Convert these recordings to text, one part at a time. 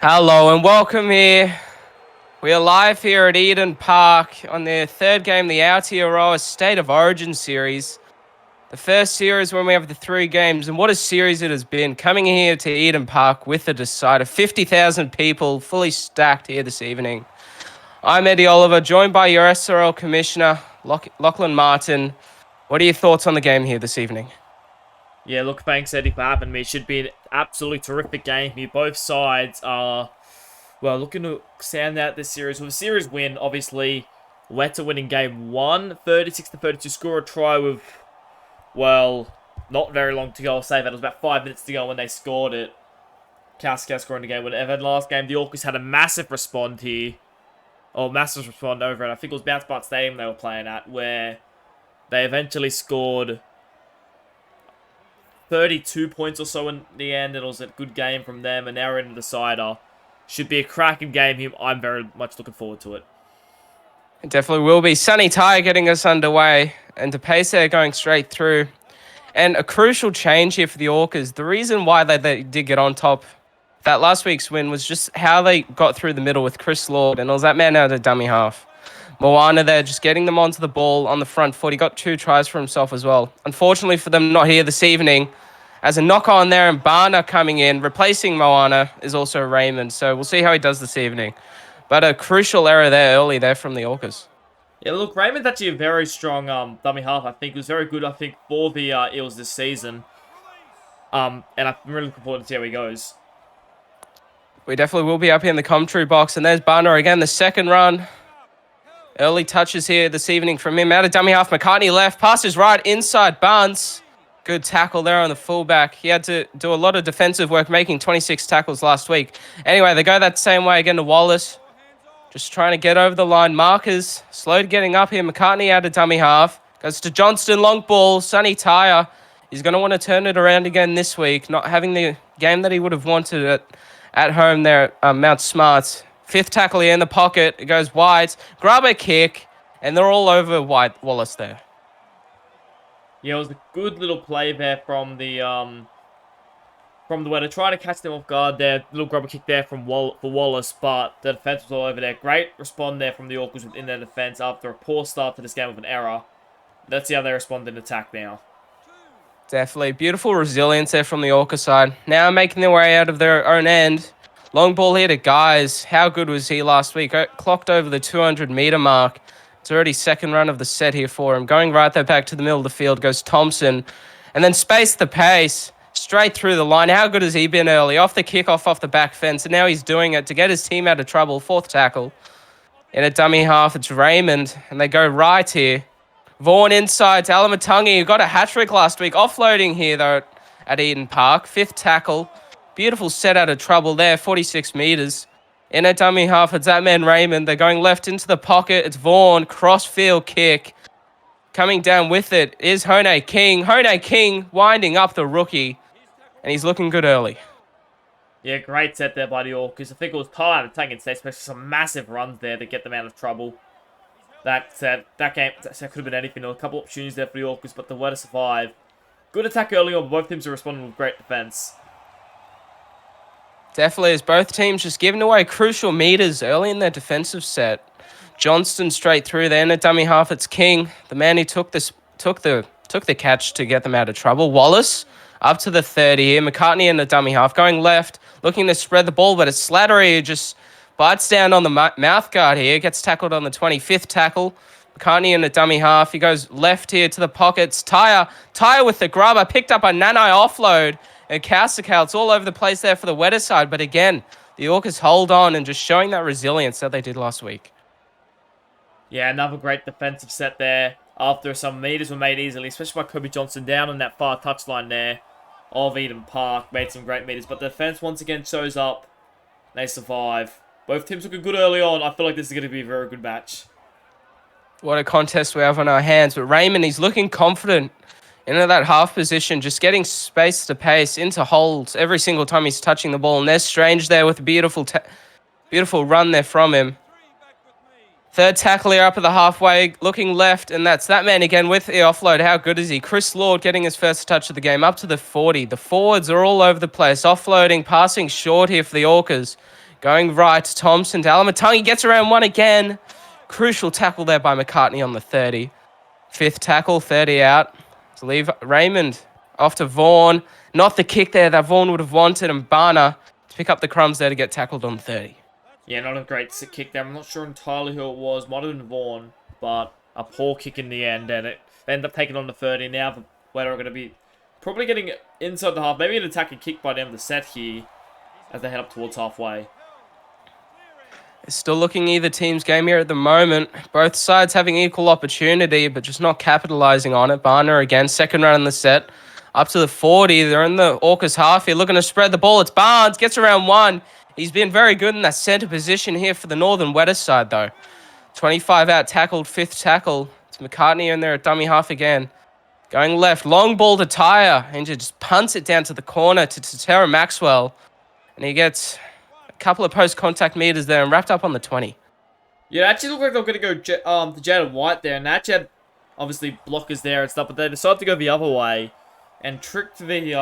Hello and welcome here. We are live here at Eden Park on the third game, the Aotearoa State of Origin series. The first series when we have the three games, and what a series it has been. Coming here to Eden Park with a decider, 50,000 people fully stacked here this evening. I'm Eddie Oliver, joined by your SRL Commissioner, Lachlan Martin. What are your thoughts on the game here this evening? Yeah, look, thanks Eddie for having me. It should be an absolutely terrific game here. Both sides are, looking to stand out this series. With a series win, obviously, Weta winning game 1, 36-32, score a try with, not very long to go. I'll say that. It was about 5 minutes to go when they scored it. Kaskau scoring the game. Whatever. Last game, the Orcas had a massive respond here. Massive respond over it. I think it was Bounce Park Stadium they were playing at, where they eventually scored 32 points or so in the end, and it was a good game from them, and now we're in the decider. Should be a cracking game here. I'm very much looking forward to it. It definitely will be. Sunny Ty getting us underway, and DePace there going straight through. And a crucial change here for the Orcas. The reason why they did get on top that last week's win was just how they got through the middle with Chris Lord, and it was that man out of dummy half. Moana there, just getting them onto the ball on the front foot. He got 2 tries for himself as well. Unfortunately for them, not here this evening. As a knock-on there, and Barna coming in, replacing Moana is also Raymond. So we'll see how he does this evening. But a crucial error there early there from the Orcas. Yeah, look, Raymond's actually a very strong dummy half. I think he was very good, for the Eels this season. And I'm really looking forward to see how he goes. We definitely will be up here in the commentary box. And there's Barna again, the second run. Early touches here this evening from him. Out of dummy half, McCartney left. Passes right inside Barnes. Good tackle there on the fullback. He had to do a lot of defensive work, making 26 tackles last week. Anyway, they go that same way again to Wallace. Just trying to get over the line. Markers slow getting up here. McCartney out of dummy half. Goes to Johnston, long ball. Sunny Tyre. He's going to want to turn it around again this week. Not having the game that he would have wanted at home there at Mount Smart. Fifth tackle here in the pocket. It goes wide. Grab a kick. And they're all over Wallace there. Yeah, it was a good little play there from the Weta, trying to catch them off guard there. Little grubber kick there for Wallace, but the defense was all over there. Great respond there from the Orcas within their defense after a poor start to this game with an error. Let's see how they respond in attack now. Definitely. Beautiful resilience there from the Orca side. Now making their way out of their own end. Long ball here to Guys. How good was he last week? Clocked over the 200-meter mark. It's already second run of the set here for him. Going right there back to the middle of the field goes Thompson. And then space the pace. Straight through the line. How good has he been early? Off the kickoff, off the back fence. And now he's doing it to get his team out of trouble. Fourth tackle. In a dummy half, it's Raymond. And they go right here. Vaughan inside to Alamatungi, who got a hat-trick last week. Offloading here, though, at Eden Park. Fifth tackle. Beautiful set out of trouble there. 46 meters. In a dummy half, it's that man Raymond. They're going left into the pocket. It's Vaughan. Cross-field kick. Coming down with it is Hone King. Hone King winding up the rookie. And he's looking good early. Yeah, great set there by the Orcas. I think it was time to take it, especially some massive runs there to get them out of trouble. That game could have been anything. There were a couple opportunities there for the Orcas, but the Weta survive. Good attack early on, but both teams are responding with great defense. Definitely, as both teams just giving away crucial meters early in their defensive set. Johnston straight through there in a dummy half. It's King, the man who took the catch to get them out of trouble. Wallace up to the 30 here. McCartney in the dummy half, going left, looking to spread the ball, but it's Slattery who just bites down on the mouth guard here. Gets tackled on the 25th tackle. McCartney in the dummy half. He goes left here to the pockets. Tyre with the grubber. Picked up a Nanai offload. And Kaskau, it's all over the place there for the Weta side. But again, the Orcas hold on and just showing that resilience that they did last week. Yeah, another great defensive set there. After some meters were made easily, especially by Kobe Johnson down on that far touchline there of Eden Park. Made some great meters. But the defense once again shows up. They survive. Both teams looking good early on. I feel like this is going to be a very good match. What a contest we have on our hands. But Raymond, he's looking confident into that half position, just getting space to pace into holds every single time he's touching the ball. And there's Strange there with a beautiful run there from him. Third tackle here up at the halfway, looking left, and that's that man again with the offload. How good is he? Chris Lord getting his first touch of the game up to the 40. The forwards are all over the place, offloading, passing short here for the Orcas. Going right to Thompson. To Alamatangi gets around one again. Crucial tackle there by McCartney on the 30. Fifth tackle, 30 out. To leave Raymond off to Vaughan. Not the kick there that Vaughan would have wanted. And Barner to pick up the crumbs there to get tackled on 30. Yeah, not a great kick there. I'm not sure entirely who it was. Might have been Vaughan, but a poor kick in the end. And it ended up taking on the 30. Now the Weta are going to be probably getting inside the half. Maybe an attacking kick by the end of the set here as they head up towards halfway. It's still looking either team's game here at the moment. Both sides having equal opportunity, but just not capitalizing on it. Barner again, second round in the set. Up to the 40. They're in the Orcas half here, looking to spread the ball. It's Barnes, gets around one. He's been very good in that centre position here for the Northern Weta side, though. 25 out, tackled, fifth tackle. It's McCartney in there at dummy half again. Going left, long ball to Tyre, and just punts it down to the corner to Tara Maxwell. And he gets a couple of post-contact meters there and wrapped up on the 20. Yeah, it actually looked like they were going to go to Jaden White there, and that had obviously blockers there and stuff, but they decided to go the other way and tricked the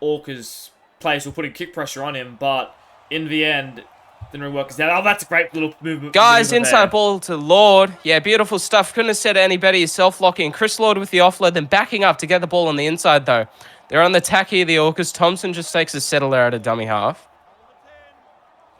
Orcas players who were putting kick pressure on him, but in the end, didn't really work. Oh, that's a great little movement. Guys, inside ball to Lord. Yeah, beautiful stuff. Couldn't have said it any better yourself, Lockie. And Chris Lord with the offload, then backing up to get the ball on the inside, though. They're on the tack here, the Orcas. Thompson just takes a settler out of dummy half.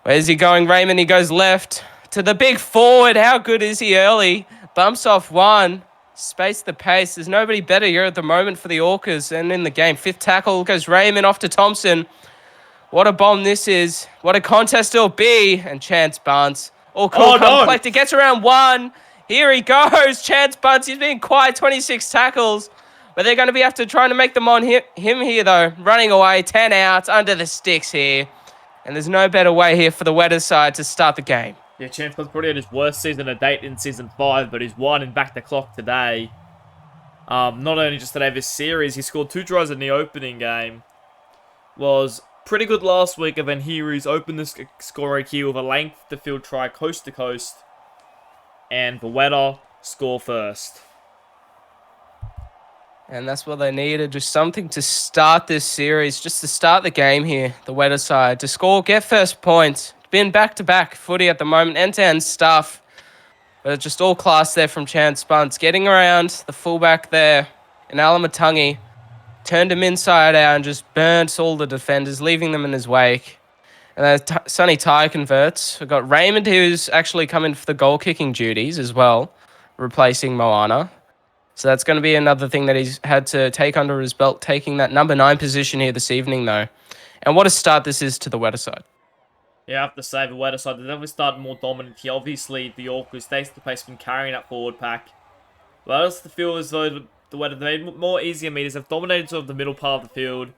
Where's he going, Raymond? He goes left to the big forward. How good is he early? Bumps off one. Space the pace. There's nobody better here at the moment for the Orcas and in the game. Fifth tackle goes Raymond off to Thompson. What a bomb this is. What a contest it'll be. And Chance Barnes. All cool, collected. Gets around one. Here he goes. Chance Barnes. He's been quiet. 26 tackles. But they're going to be after trying to make them on him here, though. Running away. 10 outs. Under the sticks here. And there's no better way here for the Weta side to start the game. Yeah, Chance Barnes probably had his worst season to date in Season 5, but he's won and back the clock today. Not only just today, this series, he scored 2 tries in the opening game. Was pretty good last week, and then here he's opened the scoring here with a length to field try coast to coast. And the Weta score first. And that's what they needed, just something to start this series, just to start the game here, the Weta side, to score, get first points. Been back-to-back footy at the moment, end-to-end stuff. But just all class there from Chance Barnes. Getting around the fullback there in Alamatangi. Turned him inside out and just burnt all the defenders, leaving them in his wake. And then Sonny Ty converts. We've got Raymond, who's actually come in for the goal-kicking duties as well, replacing Moana. So that's going to be another thing that he's had to take under his belt, taking that number 9 position here this evening, though. And what a start this is to the Weta side. Yeah, I have to say, the Weta side, they definitely started more dominant here. Obviously, the Orcas, they the pace been carrying that forward pack. But I also feel as though the Weta, they made more easier meters. They've dominated sort of the middle part of the field.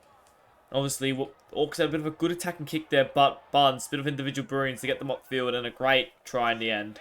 Obviously, the Orcas had a bit of a good attacking kick there, but Barnes, a bit of individual brilliance to get them upfield, and a great try in the end.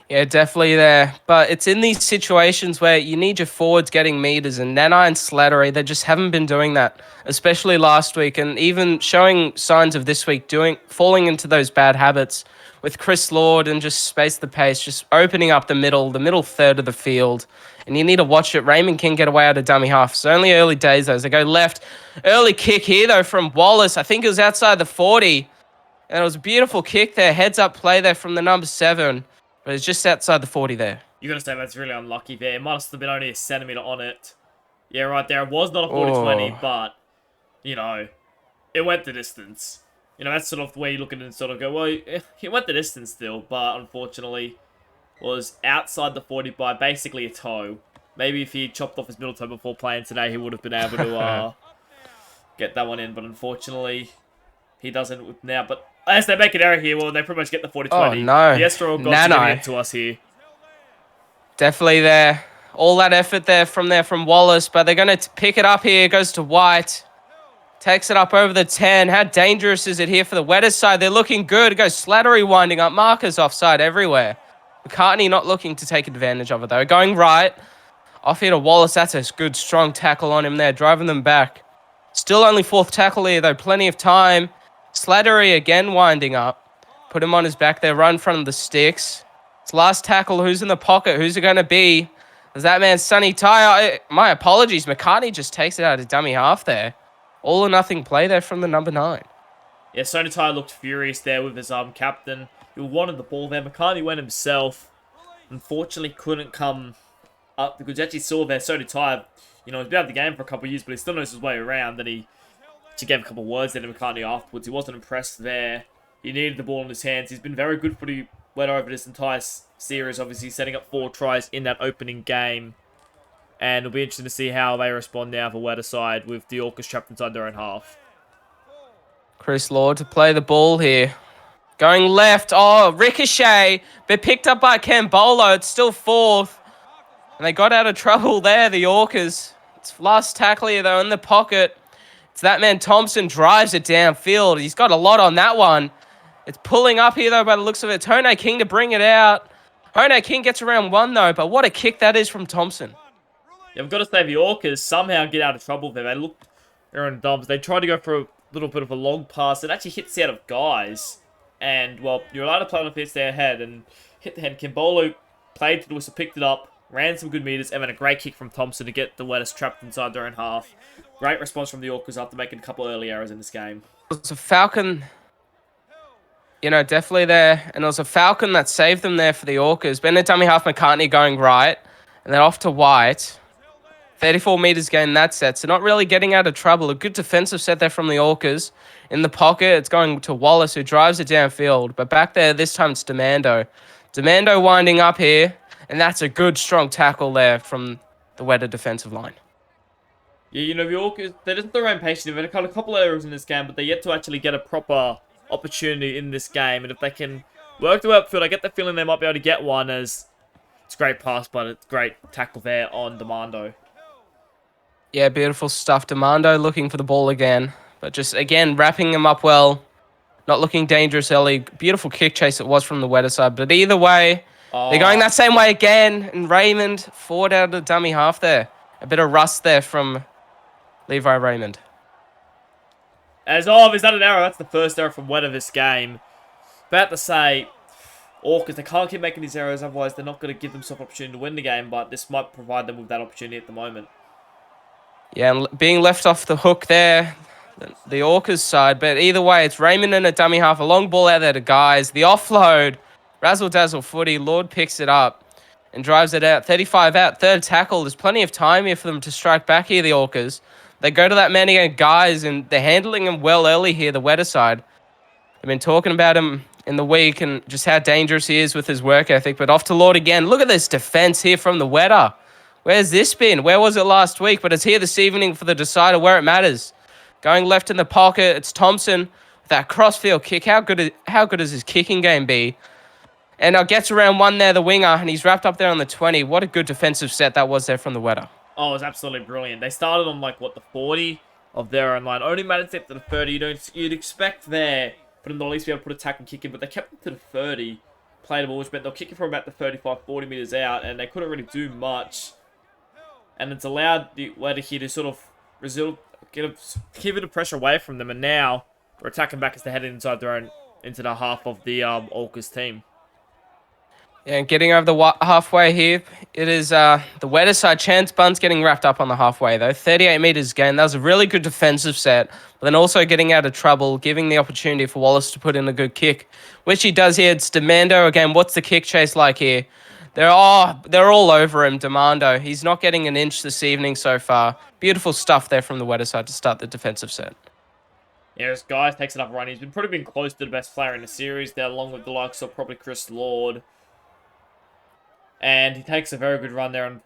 Yeah, definitely there. But it's in these situations where you need your forwards getting meters, and Nana and Slattery, they just haven't been doing that, especially last week, and even showing signs of this week falling into those bad habits with Chris Lord and just space the pace, just opening up the middle third of the field. And you need to watch it. Raymond can get away out of dummy half. It's only early days, though, as they go left. Early kick here, though, from Wallace. I think it was outside the 40. And it was a beautiful kick there. Heads up play there from the number 7. But it's just outside the 40 there. You're going to say that's really unlucky there. It must have been only a centimetre on it. Yeah, right there. It was not a 40-20, but, you know, it went the distance. You know, that's sort of the way you look at it and sort of go, well, it went the distance still, but unfortunately was outside the 40 by basically a toe. Maybe if he chopped off his middle toe before playing today, he would have been able to get that one in, but unfortunately he doesn't now. But as they make an error here, well, they pretty much get the 40-20. Oh, no. The SRL gods are giving it to us here. Definitely there. All that effort from Wallace, but they're going to pick it up here. Goes to White. Takes it up over the 10. How dangerous is it here for the Weta side? They're looking good. It goes Slattery winding up. Markers offside everywhere. McCartney not looking to take advantage of it, though. Going right. Off here to Wallace. That's a good, strong tackle on him there. Driving them back. Still only 4th tackle here, though. Plenty of time. Slattery again winding up. Put him on his back there. Right in front of the sticks. It's last tackle. Who's in the pocket? Who's it going to be? Is that man Sonny Ty? My apologies. McCartney just takes it out of dummy half there. all or nothing play there from the number 9. Yeah, Sonatai looked furious there with his captain. He wanted the ball there. McCartney went himself. Unfortunately, couldn't come up because you actually saw there Sonatai, he's been out of the game for a couple of years, but he still knows his way around. And he gave a couple of words there to McCartney afterwards. He wasn't impressed there. He needed the ball in his hands. He's been very good for the Weta over this entire series, obviously setting up 4 tries in that opening game. And it'll be interesting to see how they respond now for Weta side with the Orcas trapped inside their own half. Chris Lord to play the ball here. Going left. Oh, ricochet. But picked up by Cambolo. It's still 4th. And they got out of trouble there, the Orcas. It's last tackle here, though, in the pocket. It's that man Thompson drives it downfield. He's got a lot on that one. It's pulling up here, though, by the looks of it. Hone King to bring it out. Hone King gets around 1, though. But what a kick that is from Thompson. Yeah, I've got to say, the Orcas somehow get out of trouble there. They looked they're in dumps. They tried to go for a little bit of a long pass. It actually hits out of guys. And, well, you're allowed to play on if it's their head. And hit the head. Kimbolo played to the whistle, picked it up, ran some good meters, and then a great kick from Thompson to get the Wetas trapped inside their own half. Great response from the Orcas after making a couple of early errors in this game. It was a Falcon, definitely there. And it was a Falcon that saved them there for the Orcas. Bennett dummy half McCartney going right. And then off to White. 34 meters gain that set. So not really getting out of trouble. A good defensive set there from the Orcas. In the pocket, it's going to Wallace, who drives it downfield. But back there, this time it's Demando. Demando winding up here. And that's a good, strong tackle there from the Weta defensive line. Yeah, the Orcas, they didn't throw around patiently. They've had a couple of errors in this game, but they're yet to actually get a proper opportunity in this game. And if they can work the upfield, I get the feeling they might be able to get one, as it's a great pass, but it's great tackle there on Demando. Yeah, beautiful stuff. Demando looking for the ball again. But just, again, wrapping him up well. Not looking dangerous early. Beautiful kick chase it was from the Weta side. But either way, they're going that same way again. And Raymond forward out of the dummy half there. A bit of rust there from Levi Raymond. Is that an error? That's the first error from Weta this game. About to say, Orcas, they can't keep making these errors, otherwise they're not going to give themselves opportunity to win the game, but this might provide them with that opportunity at the moment. Yeah, and being left off the hook there, the Orcas side. But either way, it's Raymond in a dummy half. A long ball out there to guys. The offload, razzle-dazzle footy. Lord picks it up and drives it out. 35 out, 3rd tackle. There's plenty of time here for them to strike back here, the Orcas. They go to that man again, guys, and they're handling him well early here, the Weta side. They've been talking about him in the week and just how dangerous he is with his work ethic. But off to Lord again. Look at this defense here from the Weta. Where's this been? Where was it last week? But it's here this evening for the decider where it matters. Going left in the pocket, it's Thompson with that crossfield kick. How good does his kicking game be? And gets around 1 there, the winger, and he's wrapped up there on the 20. What a good defensive set that was there from the Weta. Oh, it was absolutely brilliant. They started on, the 40 of their own line. Only made it to the 30. You'd expect there for them to at least be able to put a tack and kick in, but they kept it to the 30. Played the ball, which meant they'll kick it from about the 35, 40 meters out, and they couldn't really do much. And it's allowed the Weta here to sort of keep a pressure away from them, and now they're attacking back as they head inside their own, into the half of the Orcas team. Yeah, and getting over the halfway here, it is the Weta side. Chance Bunn's getting wrapped up on the halfway, though. 38 meters gain. That was a really good defensive set, but then also getting out of trouble, giving the opportunity for Wallace to put in a good kick, which he does here. It's Demando again. What's the kick chase like here? They're all over him, Demando. He's not getting an inch this evening so far. Beautiful stuff there from the Weta side to start the defensive set. Yeah, this guy takes another run. He's probably been close to the best player in the series there, along with the likes of probably Chris Lord. And he takes a very good run there. And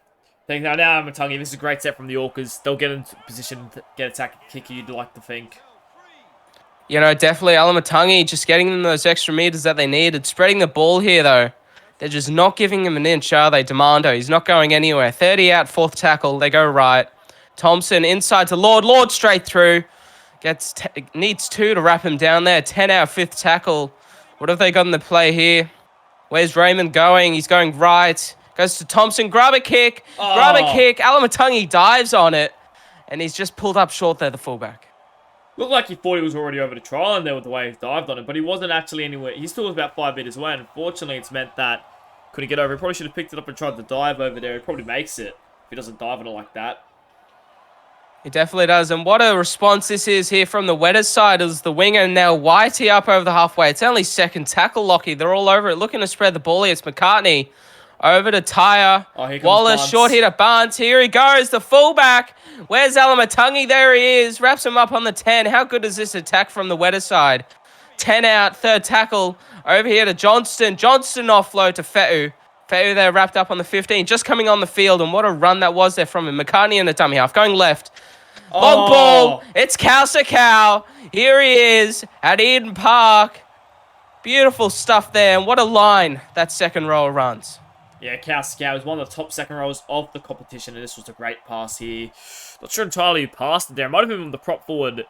now Matungi, this is a great set from the Orcas. They'll get into position to get attack and kick, you'd like to think. Definitely Alamatangi just getting them those extra meters that they needed. Spreading the ball here, though. They're just not giving him an inch, are they? Demando, he's not going anywhere. 30 out, 4th tackle. They go right. Thompson inside to Lord. Lord straight through. Needs 2 to wrap him down there. 10 out, 5th tackle. What have they got in the play here? Where's Raymond going? He's going right. Goes to Thompson. Grab a kick. Grab a kick. Alamatangi dives on it. And he's just pulled up short there, the fullback. Looked like he thought he was already over the try line there with the way he dived on it, but he wasn't actually anywhere. He still was about 5 meters away, and unfortunately it's meant that couldn't get over. He probably should have picked it up and tried to dive over there. He probably makes it if he doesn't dive on it like that. He definitely does. And what a response this is here from the Weta side as the winger now Whitey up over the halfway. It's only second tackle, Lockie. They're all over it, looking to spread the ball here. It's McCartney over to Tyre. Oh, here comes Wallace, Barnes. short hit at Barnes. Here he goes, the fullback. Where's Alamatungi? There he is. Wraps him up on the 10. How good is this attack from the Weta side? 10 out, third tackle. Over here to Johnston. Johnston offload to Fe'u. Fe'u there wrapped up on the 15. Just coming on the field. And what a run that was there from him. McCartney in the dummy half. Going left. Long ball. It's Cow. Here he is at Eden Park. Beautiful stuff there. And what a line that second rower runs. Yeah, Cow is one of the top second rowers of the competition, and this was a great pass here. Not sure entirely who passed it there. It might have been the prop forward.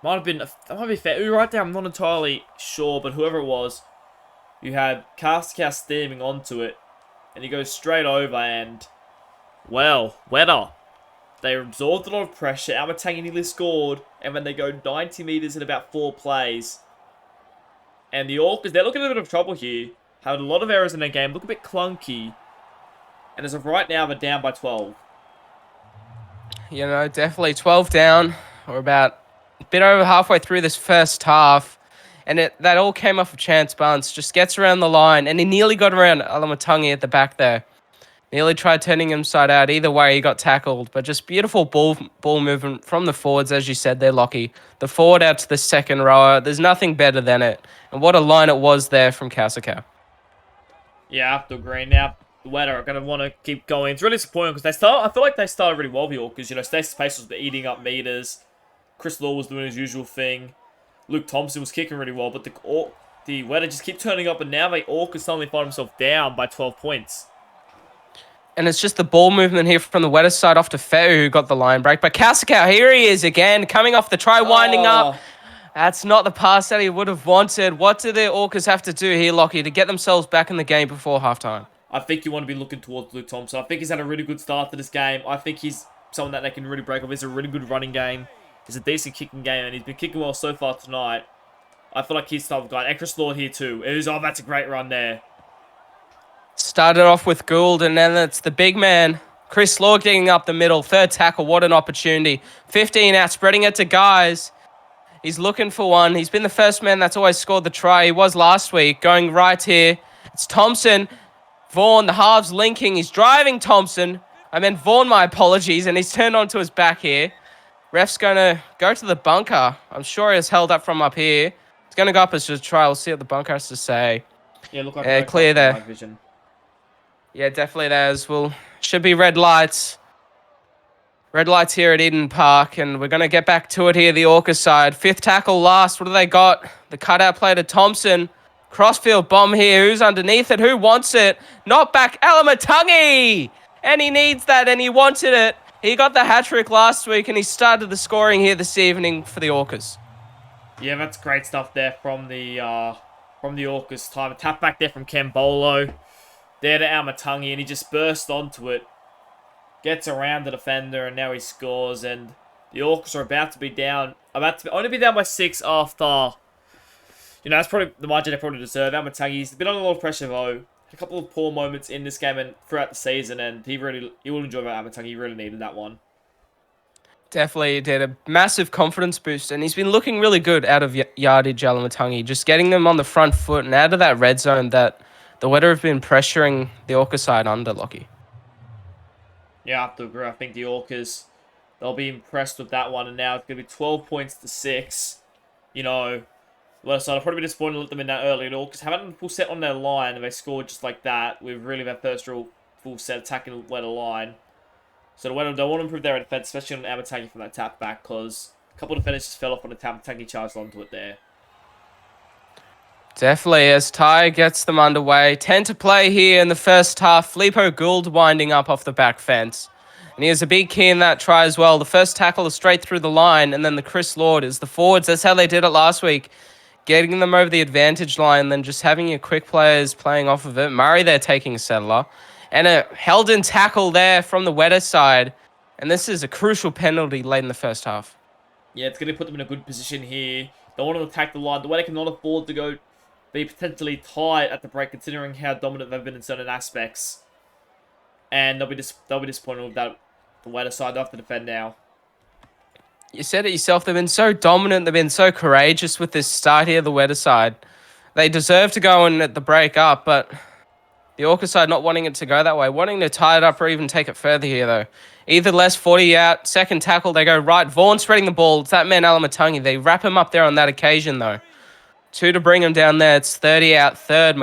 That might be Fe'u right there. I'm not entirely sure, but whoever it was, you had Cow steaming onto it, and he goes straight over, and well, Weta. They absorbed a lot of pressure. Aotearoa nearly scored. And then they go 90 metres in about 4 plays. And the Orcas, they're looking at a bit of trouble here. Had a lot of errors in their game. Look a bit clunky. And as of right now, they're down by 12. You know, definitely 12 down. We're about a bit over halfway through this first half. And that all came off of Chance Barnes. Just gets around the line. And he nearly got around Alamatungi at the back there. Nearly tried turning him side out. Either way, he got tackled. But just beautiful ball movement from the forwards, as you said there, Lockie. The forward out to the second rower. There's nothing better than it. And what a line it was there from Cow. Yeah, I have to agree. Now, the Weta are going to want to keep going. It's really disappointing because I feel like they started really well, the Orcas. You know, Stacey Pace was eating up meters. Chris Law was doing his usual thing. Luke Thompson was kicking really well. But the Weta just keep turning up. And now the Orcas suddenly find themselves down by 12 points. And it's just the ball movement here from the Weta side off to Fe'u who got the line break. But Cow, here he is again, coming off the try, winding up. That's not the pass that he would have wanted. What do the Orcas have to do here, Lockie, to get themselves back in the game before halftime? I think you want to be looking towards Luke Thompson. I think he's had a really good start to this game. I think he's someone that they can really break off. He's a really good running game. He's a decent kicking game, and he's been kicking well so far tonight. I feel like he's the type of guy. And Chris Lord here too. That's a great run there. Started off with Gould, and then it's the big man, Chris Law, getting up the middle. Third tackle, what an opportunity. 15 out, spreading it to guys. He's looking for one. He's been the first man that's always scored the try. He was last week. Going right here. It's Thompson. Vaughan, the halves linking. He's driving Thompson. I meant Vaughan, my apologies. And he's turned onto his back here. Ref's going to go to the bunker. I'm sure he's held up from up here. He's going to go up as a try. We'll see what the bunker has to say. Yeah, look like clear there. Yeah, definitely there's. Well, should be red lights. Red lights here at Eden Park, and we're going to get back to it here, the Orcas side. Fifth tackle last. What do they got? The cutout play to Thompson. Crossfield bomb here. Who's underneath it? Who wants it? Not back. Alamatungi! And he needs that, and he wanted it. He got the hat-trick last week, and he started the scoring here this evening for the Orcas. Yeah, that's great stuff there from the Orcas time. A tap back there from Kembolo. There to Alamatungi, and he just burst onto it. Gets around the defender, and now he scores. And the Orcas are about to be down. Only be down by 6 after. You know, that's probably the margin they probably deserve. Alamatungi's been under a lot of pressure, though. Had a couple of poor moments in this game and throughout the season, and he will enjoy that. Alamatungi. He really needed that one. Definitely did a massive confidence boost, and he's been looking really good out of yardage, Alamatungi. Just getting them on the front foot and out of that red zone that the Weta have been pressuring the Orca side under, Lockie. Yeah, I have to agree. I think the Orcas, they'll be impressed with that one. And now it's going to be 12 points to 6. You know, well, so I'll probably be disappointed to let them in that early. The Orcas haven't had a full set on their line, and they scored just like that with really their first real full set attacking the Weta line. So the Weta, they want to improve their defense, especially on Aotearoa from that tap back, because a couple of defenders just fell off on the tap. Aotearoa charged onto it there. Definitely, as Ty gets them underway. 10 to play here in the first half. Filippo Gould winding up off the back fence. And he has a big key in that try as well. The first tackle is straight through the line, and then the Chris Lord is the forwards. That's how they did it last week. Getting them over the advantage line, then just having your quick players playing off of it. Murray there taking a settler. And a held-in tackle there from the Weta side. And this is a crucial penalty late in the first half. Yeah, it's going to put them in a good position here. They want to attack the line. The Weta cannot afford to be potentially tight at the break, considering how dominant they've been in certain aspects. And they'll be disappointed with that The Weta side have to defend now. You said it yourself. They've been so dominant. They've been so courageous with this start here, the Weta side. They deserve to go in at the break up, but the Orca side not wanting it to go that way, wanting to tie it up or even take it further here, though. Either less 40 out, second tackle, they go right. Vaughan spreading the ball. It's that man, Alamatangi. They wrap him up there on that occasion, though. 2 to bring him down there. It's 30 out, third.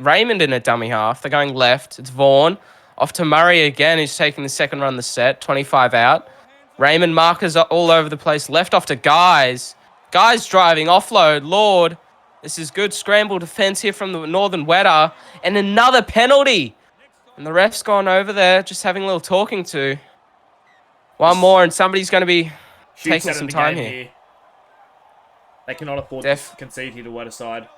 Raymond in a dummy half. They're going left. It's Vaughan. Off to Murray again, who's taking the second run the set. 25 out. Raymond markers all over the place. Left off to Guys. Guys driving. Offload. Lord. This is good scramble defense here from the Northern Weta. And another penalty. And the ref's gone over there, just having a little talking to. One more, and somebody's going to be taking some time here. They cannot afford to concede here to Weta side.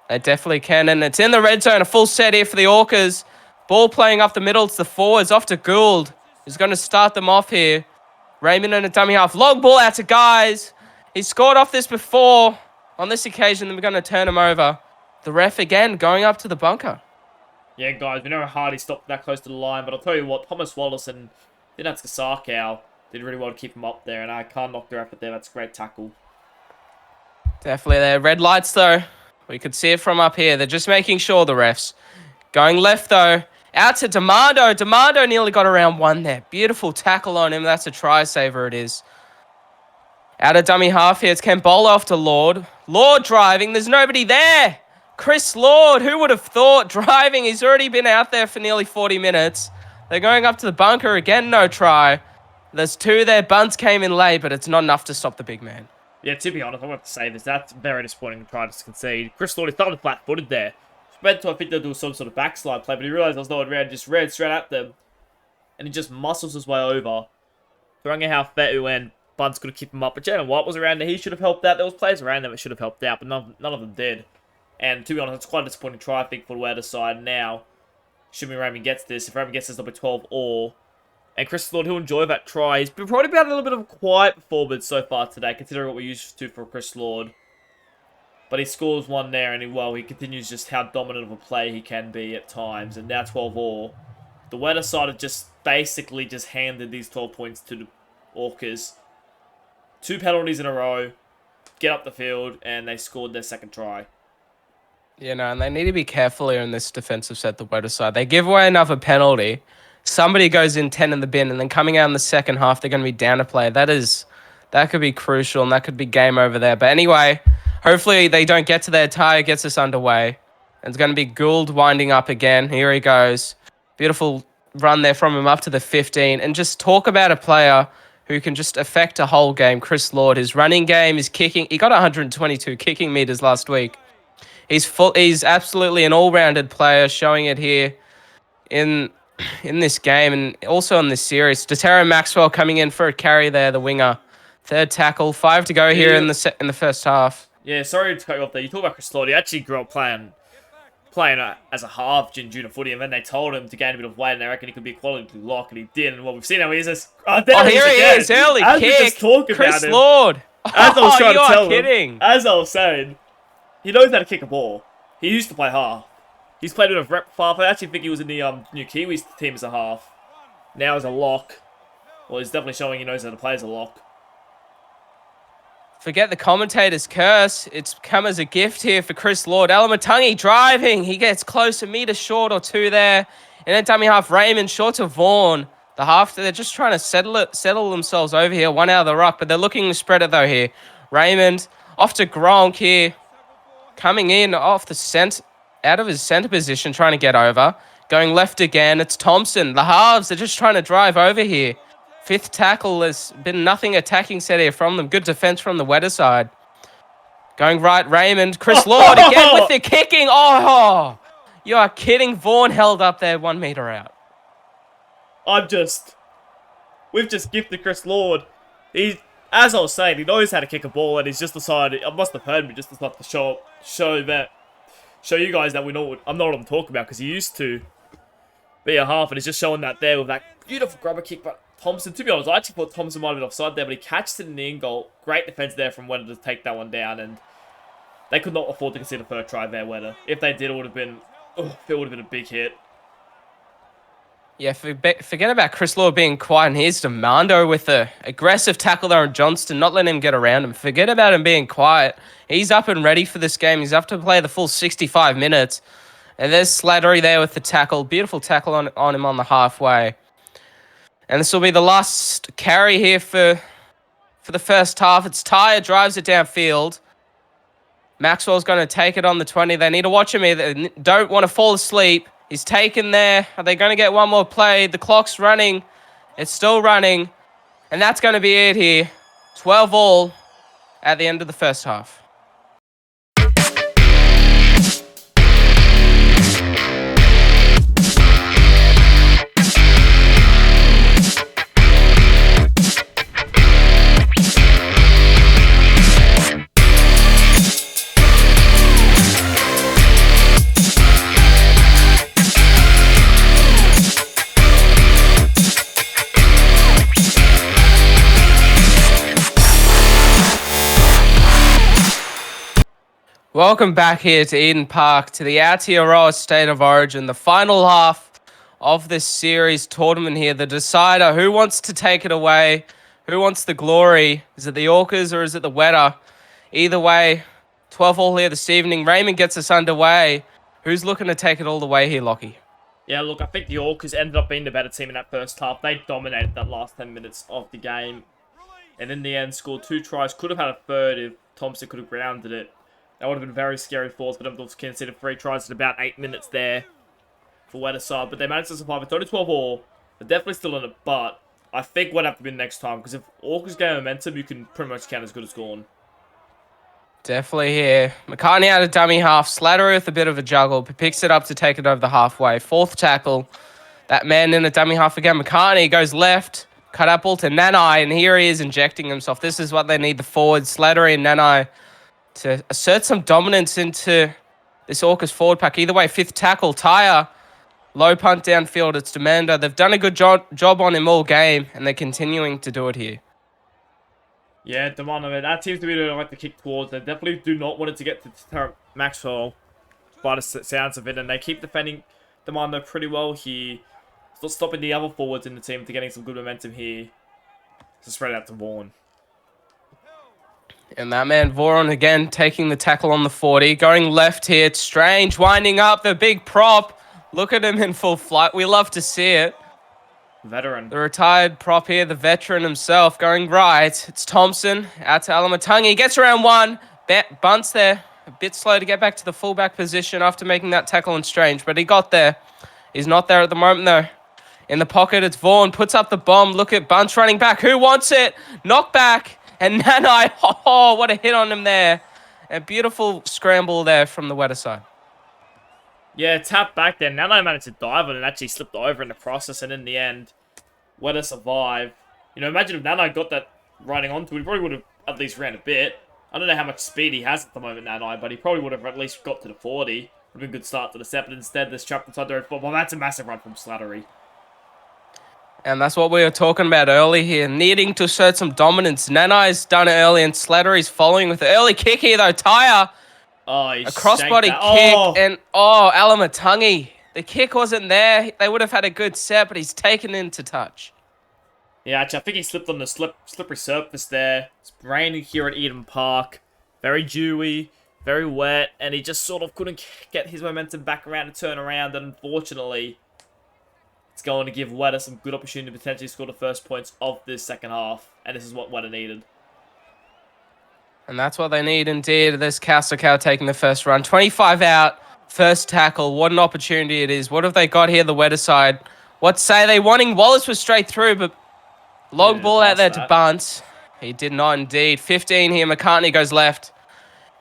They definitely can, and it's in the red zone. A full set here for the Orcas. Ball playing up the middle. It's the forwards off to Gould. He's going to start them off here. Raymond in a dummy half. Long ball out to Guys. He's scored off this before. On this occasion, we're going to turn him over. The ref again going up to the bunker. Yeah, guys, we know how hard he stopped that close to the line, but I'll tell you what, Thomas Wallace and Dinatska Sarkow did really well to keep him up there, and I can't knock their effort there. That's a great tackle. Definitely there. Red lights, though. We could see it from up here. They're just making sure, the refs. Going left, though. Out to Demando. Demando nearly got around one there. Beautiful tackle on him. That's a try saver, it is. Out of dummy half here. It's Kembola off to Lord. Lord driving. There's nobody there. Chris Lord, who would have thought, driving. He's already been out there for nearly 40 minutes. They're going up to the bunker again. No try. There's 2 there. Bunts came in late, but it's not enough to stop the big man. Yeah, to be honest, I want to say this. That's very disappointing to try to concede. Chris Lord, he started flat-footed there. Meant to, I think they'll do some sort of backslide play, but he realised there was no one around, just ran straight at them. And he just muscles his way over. Throwing a half Fetu and Bunts could have kept him up. But Jalen White was around there. He should have helped out. There was players around there that should have helped out, but none of them did. And to be honest, it's quite a disappointing try, I think, for the Weta side now. Assuming Raymond gets this. If Raymond gets this, number 12 or. And Chris Lord, he'll enjoy that try. He's probably been a little bit of a quiet performance so far today, considering what we're used to for Chris Lord. But he scores one there, and he continues just how dominant of a player he can be at times. And now 12 all. The Weta side have just basically just handed these 12 points to the Orcas. 2 penalties in a row. Get up the field, and they scored their second try. You know, and they need to be careful here in this defensive set, the Weta side. They give away another penalty. Somebody goes in 10 in the bin, and then coming out in the second half, they're going to be down a player. That could be crucial, and that could be game over there. But anyway, hopefully they don't get to their tie. It gets us underway. And it's going to be Gould winding up again. Here he goes. Beautiful run there from him up to the 15. And just talk about a player who can just affect a whole game. Chris Lord, his running game, his kicking. He got 122 kicking meters last week. He's absolutely an all-rounded player, showing it here in this game and also in this series. Deterra Maxwell coming in for a carry there, the winger. Third tackle, 5 to go here in the first half. Yeah, sorry to cut you off there. You talk about Chris Lord. He actually grew up playing as a half in junior footy, and then they told him to gain a bit of weight, and they reckon he could be a quality lock, and he did. And what we've seen how he is. Here he is, early kick. Chris Lord. As I was trying to tell him, as I was saying, he knows how to kick a ball. He used to play half. He's played with a rep half. I actually think he was in the new Kiwis team as a half. Now as a lock. Well, he's definitely showing he knows how to play as a lock. Forget the commentator's curse. It's come as a gift here for Chris Lord. Alamatangi driving. He gets close, a metre short or 2 there. And then dummy half, Raymond short to Vaughan. The half, they're just trying to settle themselves over here. One out of the ruck, but they're looking to spread it though here. Raymond off to Gronk here. Coming in off the out of his centre position, trying to get over. Going left again, it's Thompson. The halves are just trying to drive over here. 5th tackle, there's been nothing attacking set here from them. Good defense from the Weta side. Going right, Raymond. Chris Lord again with the kicking. Oh, you are kidding. Vaughan held up there 1 metre out. We've just gifted Chris Lord. As I was saying, he knows how to kick a ball, and he's just decided, I must have heard me, just decided to show you guys that I'm not what I'm talking about, because he used to be a half, and he's just showing that there with that beautiful grubber kick. But Thompson, to be honest, I actually thought Thompson might have been offside there, but he catches it in the in goal. Great defense there from Weta to take that one down, and they could not afford to concede a third try there, Weta. If they did, it would have been a big hit. Yeah, forget about Chris Law being quiet, and here's Demando with the aggressive tackle there on Johnston, not letting him get around him. Forget about him being quiet. He's up and ready for this game. He's up to play the full 65 minutes. And there's Slattery there with the tackle. Beautiful tackle on him on the halfway. And this will be the last carry here for the first half. It's Tyre, drives it downfield. Maxwell's going to take it on the 20. They need to watch him here. They don't want to fall asleep. He's taken there. Are they going to get one more play? The clock's running. It's still running. And that's going to be it here. 12 all at the end of the first half. Welcome back here to Eden Park, to the Aotearoa State of Origin, the final half of this series tournament here, the decider. Who wants to take it away? Who wants the glory? Is it the Orcas or is it the Weta? Either way, 12 all here this evening. Raymond gets us underway. Who's looking to take it all the way here, Lockie? Yeah, look, I think the Orcas ended up being the better team in that first half. They dominated that last 10 minutes of the game. And in the end, scored 2 tries. Could have had a third if Thompson could have grounded it. That would have been very scary for them to consider 3 tries in about 8 minutes there for Weta side. But they managed to survive. It's only 12 all. They're definitely still in it. But I think what have to be next time. Because if Orcas gain momentum, you can pretty much count as good as gone. Definitely here. McCartney out of dummy half. Slattery with a bit of a juggle. Picks it up to take it over the halfway. 4th tackle. That man in a dummy half again. McCartney goes left. Cut up ball to Nanai. And here he is injecting himself. This is what they need, the forwards. Slattery and Nanai to assert some dominance into this Orcas forward pack. Either way, 5th tackle, Tyre. Low punt downfield, it's Demando. They've done a good job on him all game, and they're continuing to do it here. Yeah, Demando, that seems to be like the kick towards. They definitely do not want it to get to Maxwell by the sounds of it, and they keep defending Demando pretty well here. Still stopping the other forwards in the team to getting some good momentum here. To spread out to Vaughan. And that man, Vaughan, again, taking the tackle on the 40. Going left here. It's Strange winding up the big prop. Look at him in full flight. We love to see it. Veteran. The retired prop here, the veteran himself, going right. It's Thompson out to Alamatangi. He gets around one. Bunts there. A bit slow to get back to the fullback position after making that tackle on Strange. But he got there. He's not there at the moment, though. In the pocket, it's Vaughan. Puts up the bomb. Look at Bunch running back. Who wants it? Knock back. And Nanai, oh, what a hit on him there. A beautiful scramble there from the Weta side. Yeah, tap back there. Nanai managed to dive on it and actually slipped over in the process. And in the end, Weta survived. You know, imagine if Nanai got that riding onto it. He probably would have at least ran a bit. I don't know how much speed he has at the moment, Nanai, but he probably would have at least got to the 40. Would have been a good start to the set, but instead, this trapped inside the red foot. Well, that's a massive run from Slattery. And that's what we were talking about early here, needing to assert some dominance. Nanai's done it early, and Slattery's following with an early kick here, though. Tyre, a crossbody kick, and Alamatangi. The kick wasn't there. They would have had a good set, but he's taken into touch. Yeah, actually, I think he slipped on the slippery surface there. It's raining here at Eden Park. Very dewy, very wet, and he just sort of couldn't get his momentum back around and turn around, and unfortunately, it's going to give Weta some good opportunity to potentially score the first points of this second half. And this is what Weta needed. And that's what they need indeed. There's Castle taking the first run. 25 out, first tackle. What an opportunity it is. What have they got here, the Weta side? What say they wanting? Wallace was straight through, but long ball out there to Bunt. He did not indeed. 15 here. McCartney goes left.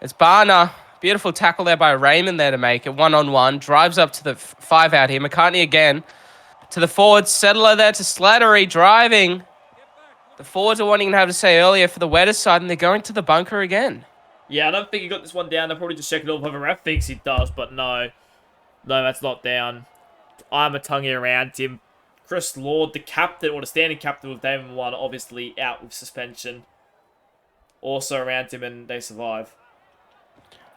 It's Barner. Beautiful tackle there by Raymond there to make it. 1-on-1. Drives up to the 5 out here. McCartney again. To the forwards, Settler there to Slattery, driving. The forwards are wanting to have to say earlier for the Weta side, and they're going to the bunker again. Yeah, I don't think he got this one down. They're probably just checking it off. The ref thinks he does, but no. No, that's not down. I'm a tonguey around him. Chris Lord, the captain, or the standing captain with Damon 1, obviously out with suspension. Also around him, and they survive.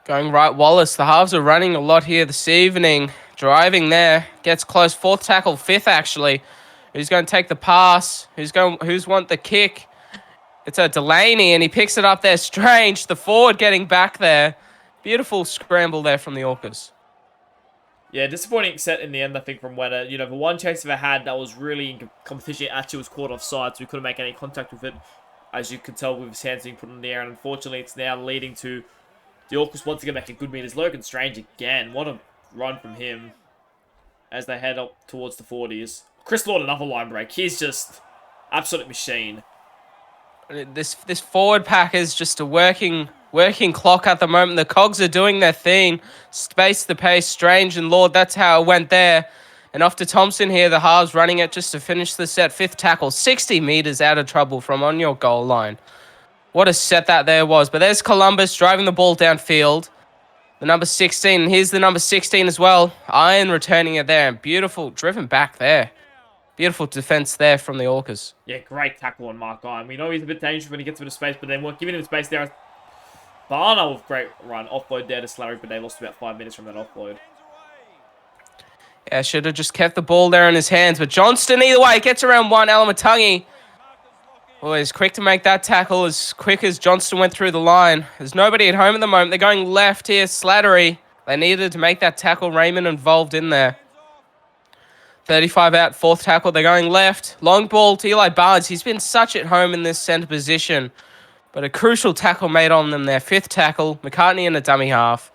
Going right, Wallace. The halves are running a lot here this evening. driving there. Gets close. Fourth tackle, fifth actually. Who's going to take the pass? Who's want the kick? It's a Delaney, and he picks it up there. Strange, the forward getting back there. Beautiful scramble there from the Orcas. Yeah, disappointing set in the end, I think, from Weta. You know, the one chase they had that was really in competition actually was caught offside, so we couldn't make any contact with it. As you could tell with his hands being put in the air, and unfortunately it's now leading to the Orcas once again making good meters. Logan Strange again. What a run from him as they head up towards the 40s. Chris Lord, another line break. He's just absolute machine. This forward pack is just a working clock at the moment. The cogs are doing their thing. Space the pace. Strange and Lord, that's how it went there. And off to Thompson here. The halves running it just to finish the set. Fifth tackle. 60 meters out of trouble from on your goal line. What a set that there was. But there's Columbus driving the ball downfield. The number 16. And here's the number 16 as well. Iron returning it there. And beautiful. Driven back there. Beautiful defense there from the Orcas. Yeah, great tackle on Mark Iron. We know he's a bit dangerous when he gets a bit of space, but they weren't giving him space there. Barna with great run. Offload there to Slattery, but they lost about 5 minutes from that offload. Yeah, should have just kept the ball there in his hands. But Johnston, either way, gets around one. Alamatangi. Oh, he's quick to make that tackle as quick as Johnston went through the line. There's nobody at home at the moment. They're going left here. Slattery. They needed to make that tackle. Raymond involved in there. 35 out, fourth tackle. They're going left. Long ball to Eli Barnes. He's been such at home in this centre position. But a crucial tackle made on them there. Fifth tackle. McCartney in a dummy half.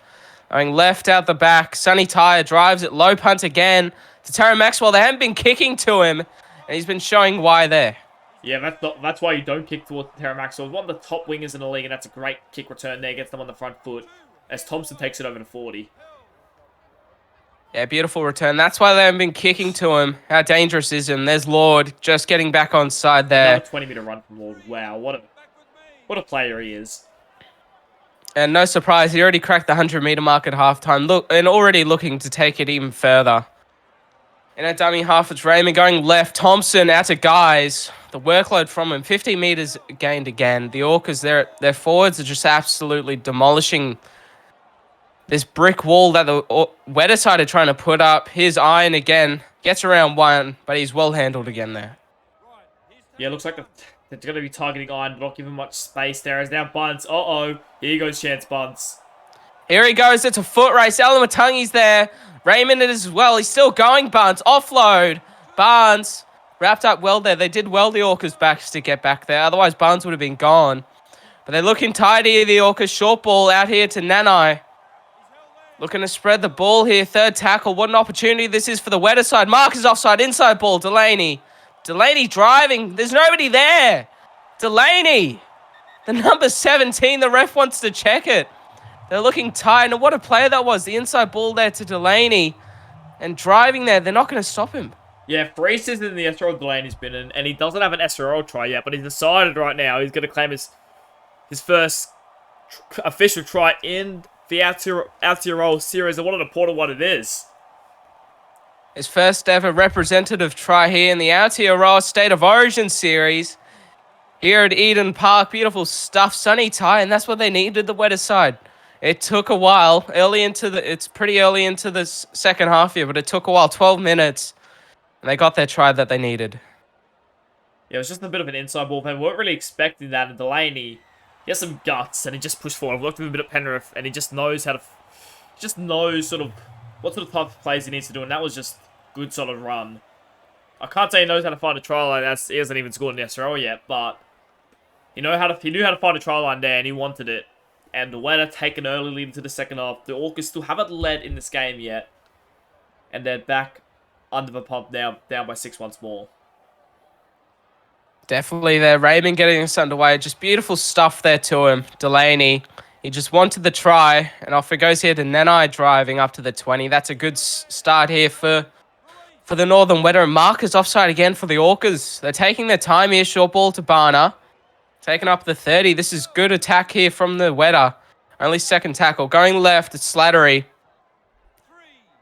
Going left out the back. Sonny Tyre drives it. Low punt again to Terry Maxwell. They haven't been kicking to him. And he's been showing why there. Yeah, that's why you don't kick towards Terry Maxwell. He's one of the top wingers in the league, and that's a great kick return there. Gets them on the front foot as Thompson takes it over to 40. Yeah, beautiful return. That's why they haven't been kicking to him. How dangerous is him? There's Lord just getting back on side there. Another 20-meter run from Lord. Wow, what a player he is. And no surprise, he already cracked the 100-meter mark at halftime. And already looking to take it even further. In a dummy half, it's Raymond going left. Thompson out to Guys. The workload from him, 50 meters gained again. The Orcas, their forwards are just absolutely demolishing this brick wall that the Weta side are trying to put up. Here's Iron again. Gets around one, but he's well handled again there. Yeah, looks like they're going to be targeting Iron, but not giving much space there. As now Bunce. Uh-oh. Here goes Chance Bunce. Here he goes. It's a foot race. Alamatangi's there. Raymond as well. He's still going, Bunce. Offload. Barnes wrapped up well there. They did well, the Orcas backs, to get back there. Otherwise, Barnes would have been gone. But they're looking tight here, the Orcas. Short ball out here to Nanai. Looking to spread the ball here. Third tackle. What an opportunity this is for the Weta side. Mark is offside. Inside ball. Delaney. Delaney driving. There's nobody there. Delaney. The number 17. The ref wants to check it. They're looking tight. And what a player that was. The inside ball there to Delaney. And driving there. They're not going to stop him. Yeah, 3 seasons in the SRL Delaney's been in. And he doesn't have an SRL try yet. But he's decided right now he's going to claim his first official try in the Aotearoa series. I wanted to report on what it is. His first ever representative try here in the Aotearoa State of Origin series. Here at Eden Park. Beautiful stuff. Sunny tie. And that's what they needed, the Weta side. It took a while. It's pretty early into the second half here. But it took a while. 12 minutes. And they got their try that they needed. Yeah, it was just a bit of an inside ball. They weren't really expecting that. And Delaney, he has some guts, and he just pushed forward. I've worked with him a bit at Penrith, and he just knows how to... just knows sort of what sort of type of plays he needs to do, and that was just good, solid run. I can't say he knows how to find a try line. He hasn't even scored in the SRL yet, but he knew how to find a try line there, and he wanted it. And the Weta take an early lead into the second half. The Orcas still haven't led in this game yet, and they're back under the pump now, down by 6 once more. Definitely there. Raymond getting us underway. Just beautiful stuff there to him. Delaney. He just wanted the try. And off it goes here to Nanai driving up to the 20. That's a good start here for the Northern Weta. And Marcus offside again for the Orcas. They're taking their time here. Short ball to Barna. Taking up the 30. This is good attack here from the Weta. Only second tackle. Going left. It's Slattery.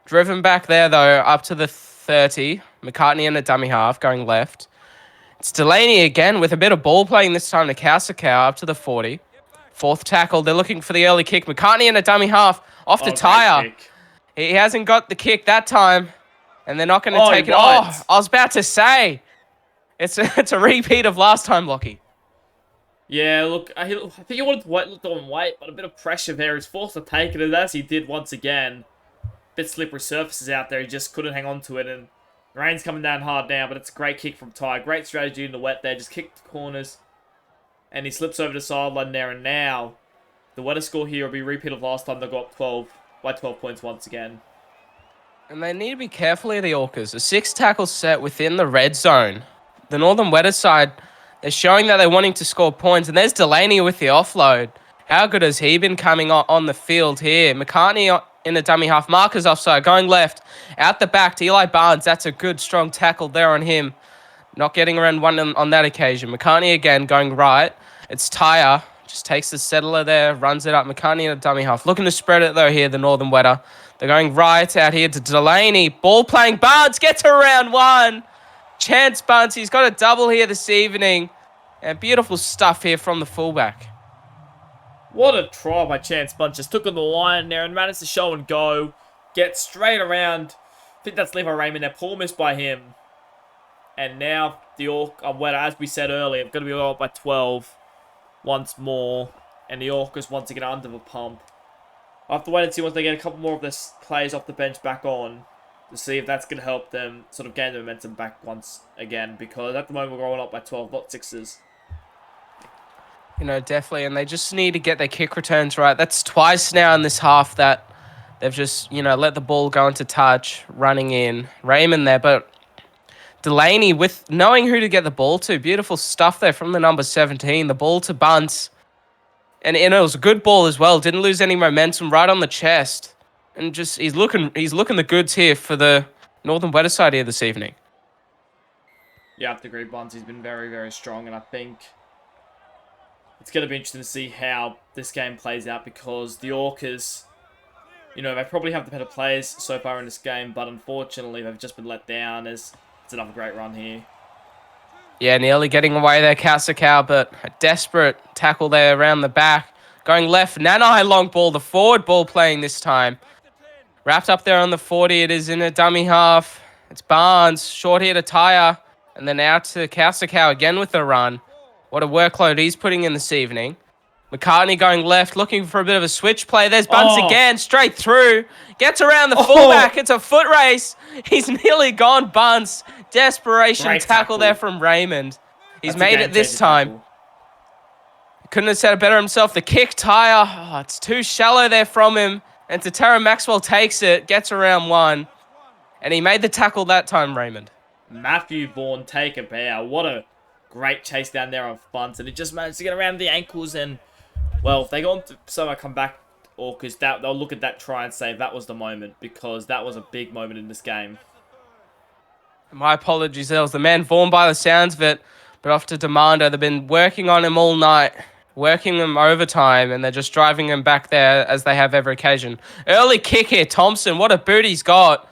Driven back there, though, up to the 30. McCartney in a dummy half. Going left. It's Delaney again with a bit of ball playing this time to Kausakau up to the 40. Fourth tackle. They're looking for the early kick. McCartney in a dummy half. Off to Tyre. He hasn't got the kick that time. And they're not going to Oh, take it. right. Oh, I was about to say. It's a repeat of last time, Lockie. Yeah, look, I think he wanted to let them wait, but a bit of pressure there. He's forced to take it, and as he did once again, bit slippery surfaces out there. He just couldn't hang on to it, and the rain's coming down hard now, but it's a great kick from Ty. Great strategy in the wet there. Just kicked the corners, and he slips over the sideline there, and now the Weta score here will be a repeat of last time. They got 12 points once again. And they need to be careful here, the Orcas. A 6 tackle set within the red zone. The Northern Weta side, they're showing that they're wanting to score points. And there's Delaney with the offload. How good has he been coming on the field here? McCartney in the dummy half. Marcus offside, going left. Out the back to Eli Barnes. That's a good, strong tackle there on him. Not getting around one on that occasion. McCartney again going right. It's Tyre. Just takes the settler there, runs it up. McCartney in a dummy half. Looking to spread it though here, the Northern Weta. They're going right out here to Delaney. Ball playing. Barnes gets around one. Chance Barnes. He's got a double here this evening. And beautiful stuff here from the fullback. What a try by Chance Bunch. Just took on the line there and managed to show and go. Get straight around. I think that's Levi Raymond there. Poor miss by him. And now the Weta, as we said earlier, going to be all up by 12 once more. And the Orcas once again under the pump. I'll have to wait and see once they get a couple more of this players off the bench back on to see if that's going to help them sort of gain the momentum back once again. Because at the moment we're going up by 12, not 6s. You know, definitely. And they just need to get their kick returns right. That's twice now in this half that they've just, let the ball go into touch, running in. Raymond there, but Delaney with knowing who to get the ball to. Beautiful stuff there from the number 17. The ball to Bunce. And it was a good ball as well. Didn't lose any momentum, right on the chest. And just he's looking the goods here for the Northern Weta side here this evening. Yeah, I have to agree, Bunce. He's been very, very strong, and I think it's going to be interesting to see how this game plays out because the Orcas, they probably have the better players so far in this game, but unfortunately they've just been let down as it's another great run here. Yeah, nearly getting away there, Kasakau, but a desperate tackle there around the back. Going left, Nanai long ball, the forward ball playing this time. Wrapped up there on the 40, it is in a dummy half. It's Barnes, short here to Tyre, and then out to Kasakau again with the run. What a workload he's putting in this evening. McCartney going left, looking for a bit of a switch play. There's Bunce again, straight through. Gets around the fullback. It's a foot race. He's nearly gone, Bunce. Desperation tackle there from Raymond. He's made it this time. Couldn't have said it better himself. The kick, Tyre. Oh, it's too shallow there from him. And Tatara Maxwell takes it, gets around one. And he made the tackle that time, Raymond. Matthew Vaughan take a bow. What a great chase down there of Bunce. And he just managed to get around the ankles and, well, if they go on to somehow come back, Orcas, they'll look at that try and say that was the moment because that was a big moment in this game. My apologies, there was the man Vaughan by the sounds of it, but off to Demander. They've been working on him all night, working him overtime, and they're just driving him back there as they have every occasion. Early kick here, Thompson. What a boot he's got.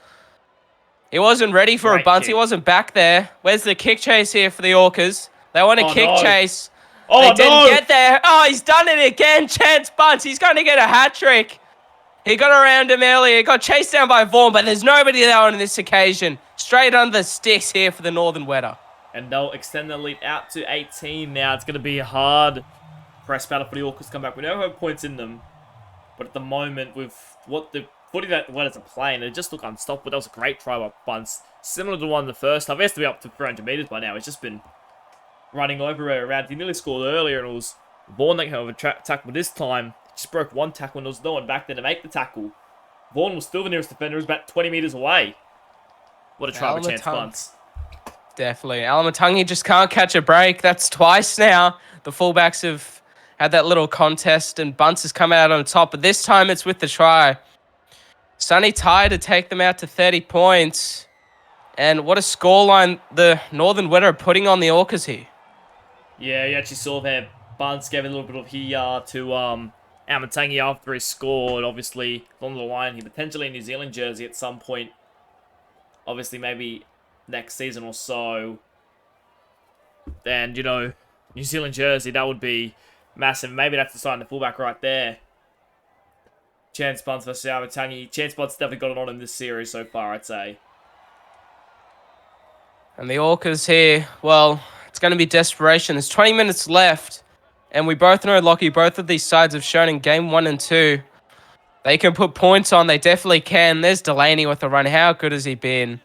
He wasn't ready for a bunt. He wasn't back there. Where's the kick chase here for the Orcas? They want a kick chase. They didn't get there. Oh, he's done it again. Chance Bunce. He's going to get a hat trick. He got around him earlier. He got chased down by Vaughan, but there's nobody there on this occasion. Straight under the sticks here for the Northern Weta. And they'll extend the lead out to 18 now. It's going to be a hard press battle for the Orcas to come back. We don't have points in them. But at the moment, with what the footy that Wetas are playing, they just look unstoppable. That was a great try by Bunce. Similar to the one in the first half. He has to be up to 300 metres by now. He's just been running everywhere around. He nearly scored earlier, and it was Vaughan that came over tackle. But this time, just broke one tackle, and there was no one back there to make the tackle. Vaughan was still the nearest defender. He was about 20 metres away. What a try by Chance Bunce. Definitely. Alamatangi just can't catch a break. That's twice now. The fullbacks have had that little contest, and Bunce has come out on top. But this time, it's with the try. Sonny Ty to take them out to 30 points. And what a scoreline the Northern Weta are putting on the Orcas here. Yeah, you actually saw there. Bunce gave a little bit of here to Alamatangi after he scored. Obviously, on the line, he potentially a New Zealand jersey at some point. Obviously, maybe next season or so. And, New Zealand jersey, that would be massive. Maybe that's the sign of the fullback right there. Chance Bunce versus Aotearoa. Chance Bunce definitely got it on in this series so far, I'd say. And the Orcas here, well, it's going to be desperation. There's 20 minutes left. And we both know, Lockie, both of these sides have shown in game 1 and 2. They can put points on. They definitely can. There's Delaney with the run. How good has he been?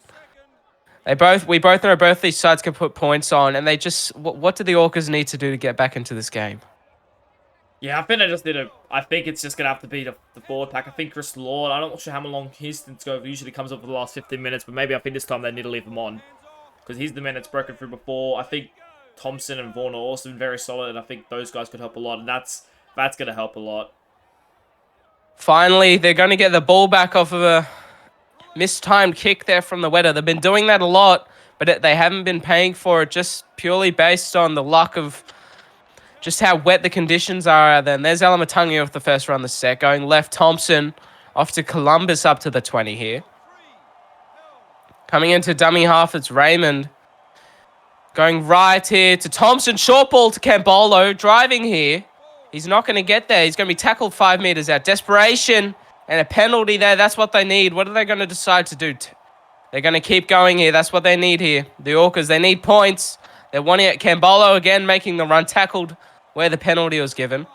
We both know both these sides can put points on. And they just... What do the Orcas need to do to get back into this game? Yeah, I think they just need to... I think it's just going to have to be the forward pack. I think Chris Lord, I'm not sure how long his stints go. Usually comes up for the last 15 minutes. But maybe I think this time they need to leave him on. Because he's the man that's broken through before. I think Thompson and Vaughan are also been very solid. And I think those guys could help a lot. And that's going to help a lot. Finally, they're going to get the ball back off of a mistimed kick there from the Weta. They've been doing that a lot, but they haven't been paying for it just purely based on the luck of just how wet the conditions are out there. And there's Alamatangi with the first run of the set. Going left, Thompson off to Columbus up to the 20 here. Coming into dummy half, it's Raymond. Going right here to Thompson. Short ball to Cambolo. Driving here. He's not going to get there. He's going to be tackled 5 meters out. Desperation and a penalty there. That's what they need. What are they going to decide to do? They're going to keep going here. That's what they need here. The Orcas, they need points. They're wanting it. Cambolo again making the run. Tackled where the penalty was given.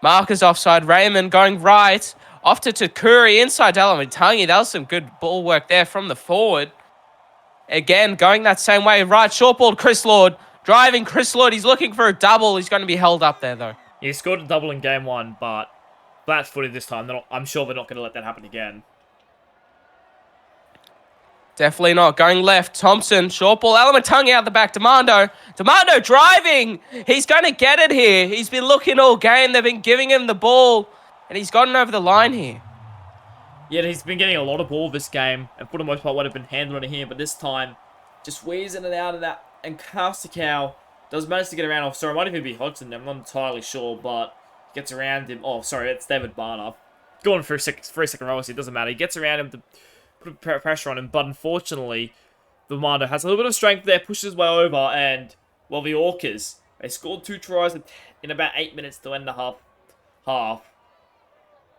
Marcus offside. Raymond going right. Off to Takuri. Inside Alamatangi. That was some good ball work there from the forward. Again, going that same way. Right, short ball to Chris Lord. Driving Chris Lord. He's looking for a double. He's going to be held up there, though. He scored a double in game 1, but flat-footed this time. I'm sure they're not going to let that happen again. Definitely not. Going left. Thompson. Short ball. Alamatangi out the back. Demando driving. He's going to get it here. He's been looking all game. They've been giving him the ball. And he's gotten over the line here. Yeah, he's been getting a lot of ball this game. And for the most part, would have been handling it here. But this time, just wheezing it out of that. And Casticow does manage to get around. Oh, sorry, it might even be Hodgson. I'm not entirely sure. But gets around him. Oh, sorry, it's David Barner. Going for a second row, so it doesn't matter. He gets around him to put pressure on him, but unfortunately, the Mando has a little bit of strength there, pushes his way over, and, well, the Orcas, they scored 2 tries in about 8 minutes to end the half.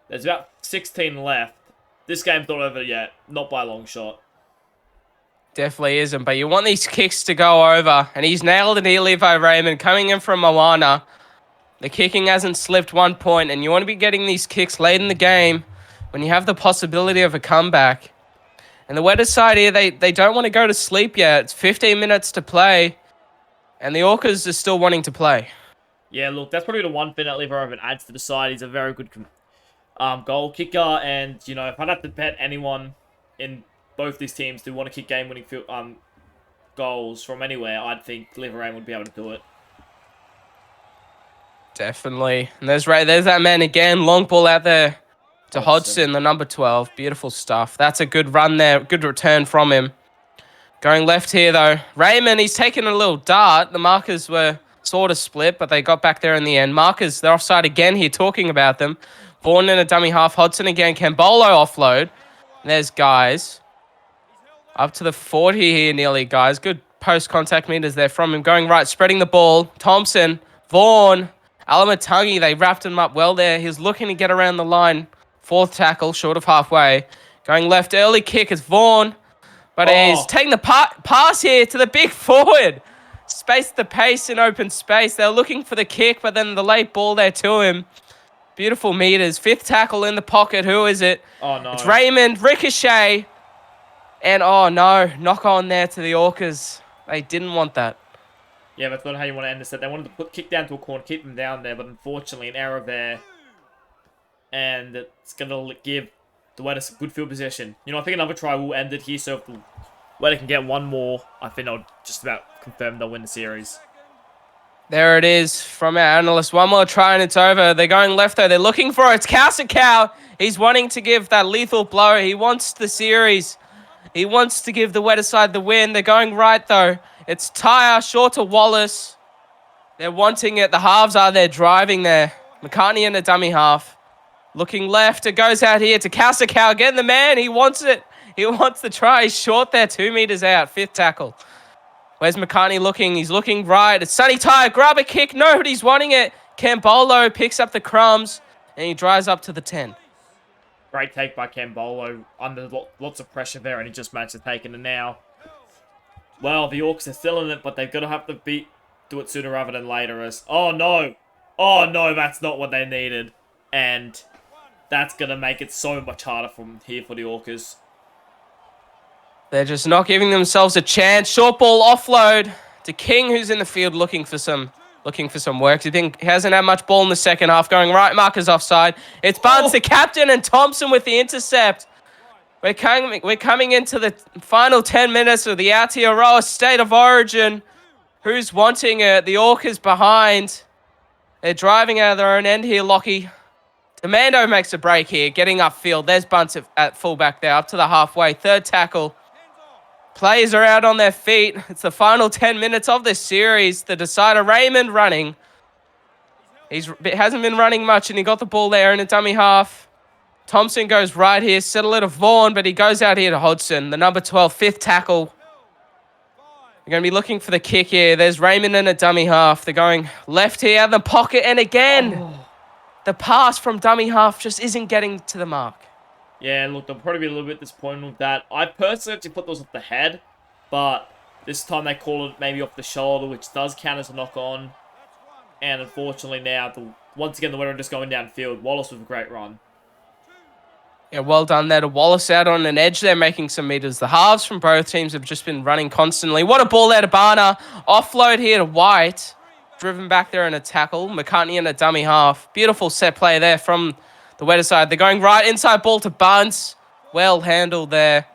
There's about 16 left. This game's not over yet, not by a long shot. Definitely isn't, but you want these kicks to go over, and he's nailed it here, Levi Raymond, coming in from Moana. The kicking hasn't slipped 1 point, and you want to be getting these kicks late in the game when you have the possibility of a comeback. And the Weta side here, they don't want to go to sleep yet. It's 15 minutes to play. And the Orcas are still wanting to play. Yeah, look, that's probably the one thing that Levi Raymond adds to the side. He's a very good goal kicker. And, you know, if I'd have to bet anyone in both these teams who want to kick game-winning goals from anywhere, I'd think Levi Raymond would be able to do it. Definitely. And there's that man again. Long ball out there to Hodgson, the number 12. Beautiful stuff. That's a good run there. Good return from him. Going left here, though. Raymond, he's taken a little dart. The markers were sort of split, but they got back there in the end. Markers, they're offside again here, talking about them. Vaughan in a dummy half. Hodgson again. Cambolo offload. And there's guys. Up to the 40 here nearly, guys. Good post-contact meters there from him. Going right, spreading the ball. Thompson, Vaughan, Alamatangi, they wrapped him up well there. He was looking to get around the line. 4th tackle, short of halfway. Going left, early kick is Vaughan. But he's taking the pass here to the big forward. Spaced the pace in open space. They're looking for the kick, but then the late ball there to him. Beautiful meters. 5th tackle in the pocket. Who is it? Oh, no. It's Raymond. Ricochet. And, oh, no. Knock on there to the Orcas. They didn't want that. Yeah, that's not how you want to end this set. They wanted to kick down to a corner, keep them down there, but unfortunately, an error there. And it's going to give the Weta some good field possession. You know, I think another try will end it here, so if the Weta can get one more, I think they'll just about confirm they'll win the series. There it is from our analyst. One more try and it's over. They're going left, though. They're looking for it. It's Casticow. He's wanting to give that lethal blow. He wants the series. He wants to give the Weta side the win. They're going right, though. It's Tyre, short to Wallace. They're wanting it. The halves are there, driving there. McCartney in a dummy half. Looking left, it goes out here to Casticow. Again, the man, he wants it. He wants the try. He's short there, 2 meters out. 5th tackle. Where's McCartney looking? He's looking right. It's Sonny Tyre. Grab a kick. Nobody's wanting it. Cambolo picks up the crumbs, and he drives up to the 10. Great take by Cambolo under lots of pressure there, and he just managed to take it. And now, well, the Orcs are still in it, but they've got to have to do it sooner rather than later. Oh no, that's not what they needed, and that's gonna make it so much harder from here for the Orcas. They're just not giving themselves a chance. Short ball offload to King, who's in the field looking for some work. He hasn't had much ball in the second half. Going right, markers offside. It's Barnes, the captain, and Thompson with the intercept. We're coming into the final 10 minutes of the Aotearoa State of Origin. Who's wanting it? The Orcas behind. They're driving out of their own end here, Lockie. Demando makes a break here, getting upfield. There's Bunce at fullback there, up to the halfway. Third tackle. Players are out on their feet. It's the final 10 minutes of this series. The decider, Raymond, running. He hasn't been running much, and he got the ball there in a dummy half. Thompson goes right here, settle it to Vaughan, but he goes out here to Hodgson, the number 12, fifth tackle. They're going to be looking for the kick here. There's Raymond in a dummy half. They're going left here, out of the pocket, and again, the pass from dummy half just isn't getting to the mark. Yeah, look, they'll probably be a little bit disappointed with that. I personally actually put those off the head, but this time they call it maybe off the shoulder, which does count as a knock-on. And unfortunately now, once again, the Weta are just going downfield. Wallace with a great run. Yeah, well done there to Wallace out on an edge there, making some meters. The halves from both teams have just been running constantly. What a ball there to Barner. Offload here to White. Driven back there in a tackle. McCartney in a dummy half. Beautiful set play there from the Weta side. They're going right, inside ball to Bunce. Well handled there.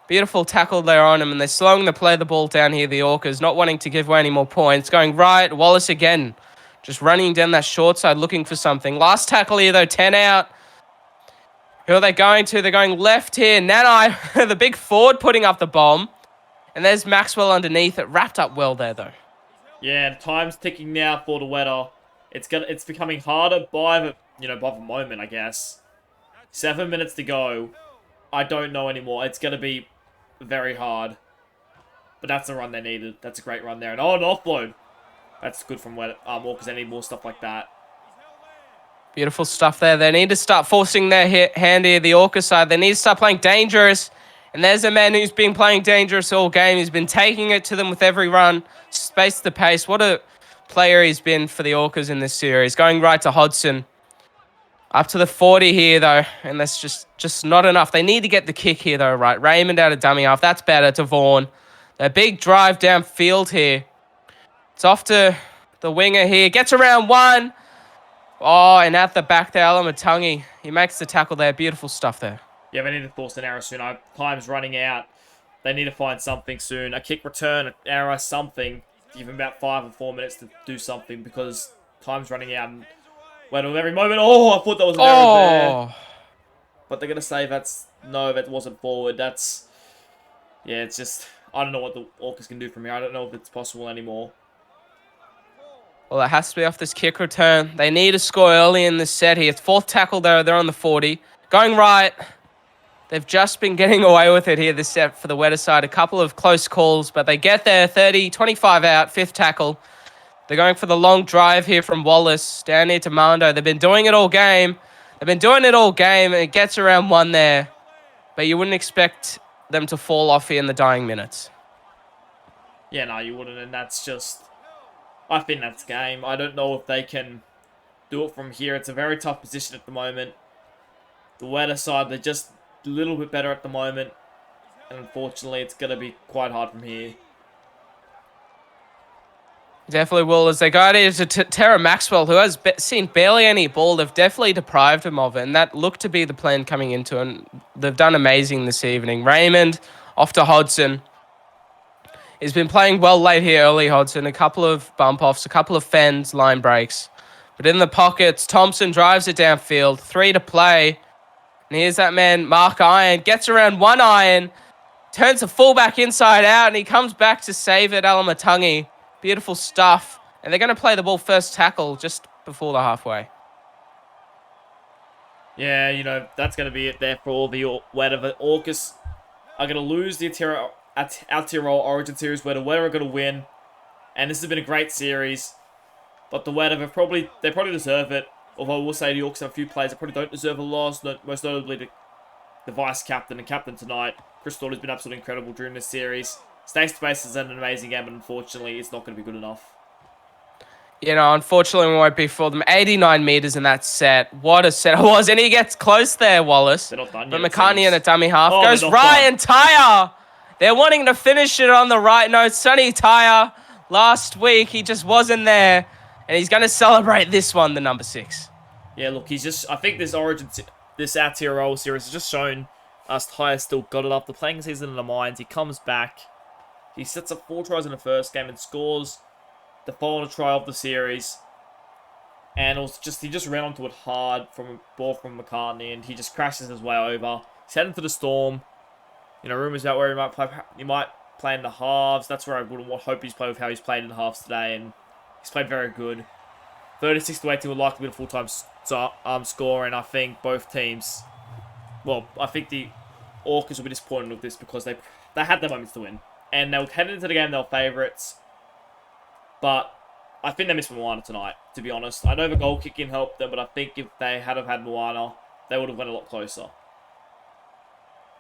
Beautiful tackle there on him, and they're slowing the play the ball down here, the Orcas, not wanting to give away any more points. Going right, Wallace again. Just running down that short side, looking for something. Last tackle here, though, 10 out. Who are they going to? They're going left here. Nanai, the big forward, putting up the bomb. And there's Maxwell underneath it. Wrapped up well there, though. Yeah, time's ticking now for the Weta. It's becoming harder by the moment, I guess. 7 minutes to go. I don't know anymore. It's going to be very hard. But that's the run they needed. That's a great run there. And an offload. That's good from Weta. Orcas, they need more stuff like that. Beautiful stuff there. They need to start forcing their hand here, the Orca side. They need to start playing dangerous. And there's a man who's been playing dangerous all game. He's been taking it to them with every run. Space the pace. What a player he's been for the Orcas in this series. Going right to Hodgson. Up to the 40 here, though. And that's just not enough. They need to get the kick here, though, right? Raymond out of dummy half. That's better to Vaughan. A big drive downfield here. It's off to the winger here. Gets around one. Oh, and at the back there, Alamatangi. He makes the tackle there. Beautiful stuff there. Yeah, they need to force an error soon. Time's running out. They need to find something soon. A kick return, an error, something. Give them about 5 or 4 minutes to do something because time's running out. And wait on every moment. Oh, I thought that was an error there. But they're going to say no, that wasn't forward. Yeah, it's just, I don't know what the Orcas can do from here. I don't know if it's possible anymore. Well, it has to be off this kick return. They need to score early in this set here. It's fourth tackle there. They're on the 40. Going right. They've just been getting away with it here this set for the Weta side. A couple of close calls, but they get there. 30, 25 out, fifth tackle. They're going for the long drive here from Wallace down here to Mando. They've been doing it all game. And it gets around one there. But you wouldn't expect them to fall off here in the dying minutes. Yeah, no, you wouldn't, and that's just... I think that's game. I don't know if they can do it from here. It's a very tough position at the moment. The Weta side, they're just a little bit better at the moment. And unfortunately, it's going to be quite hard from here. Definitely will. As they go to Tara Maxwell, who has seen barely any ball. They've definitely deprived him of it. And that looked to be the plan coming into it. And they've done amazing this evening. Raymond off to Hodgson. He's been playing well late here early, Hodgson. A couple of bump-offs, a couple of fends, line breaks. But in the pockets, Thompson drives it downfield. 3 to play. And here's that man, Mark Iron. Gets around one Iron. Turns the fullback inside out. And he comes back to save it, Alamatangi. Beautiful stuff. And they're going to play the ball first tackle just before the halfway. Yeah, that's going to be it there for all the Weta. The Orcas are going to lose the Aotearoa Origin Series, where the Weta are going to win. And this has been a great series. But the Weta, they probably deserve it. Although I will say the Orcs have a few players that probably don't deserve a loss, most notably the vice-captain and captain tonight. Chris Lord has been absolutely incredible during this series. Stays to base has had an amazing game, but unfortunately, it's not going to be good enough. You know, unfortunately, we won't be for them. 89 meters in that set. What a set it was. And he gets close there, Wallace. They're not done but yet, McCartney in a dummy half. Oh, Goes Ryan Tyre. They're wanting to finish it on the right note. Sonny Tyre, last week, he just wasn't there. And he's going to celebrate this one, the number 6. Yeah, look, he's just... I think this Aotearoa series has just shown us Tyre still got it after playing season in the mines. He comes back. He sets up 4 tries in the first game and scores the final try of the series. And it was just, he just ran onto it hard from a ball from McCartney, and he just crashes his way over. He's heading for the Storm. You know, rumours about where he might play in the halves. That's where I would hope he's played with how he's played in the halves today, and he's played very good. 36-18 would likely be a full-time score, and I think both teams... Well, I think the Orcas will be disappointed with this because they had their moments to win. And they were heading into the game, they were favourites. But I think they missed Moana tonight, to be honest. I know the goal kicking helped them, but I think if they had had Moana, they would have went a lot closer.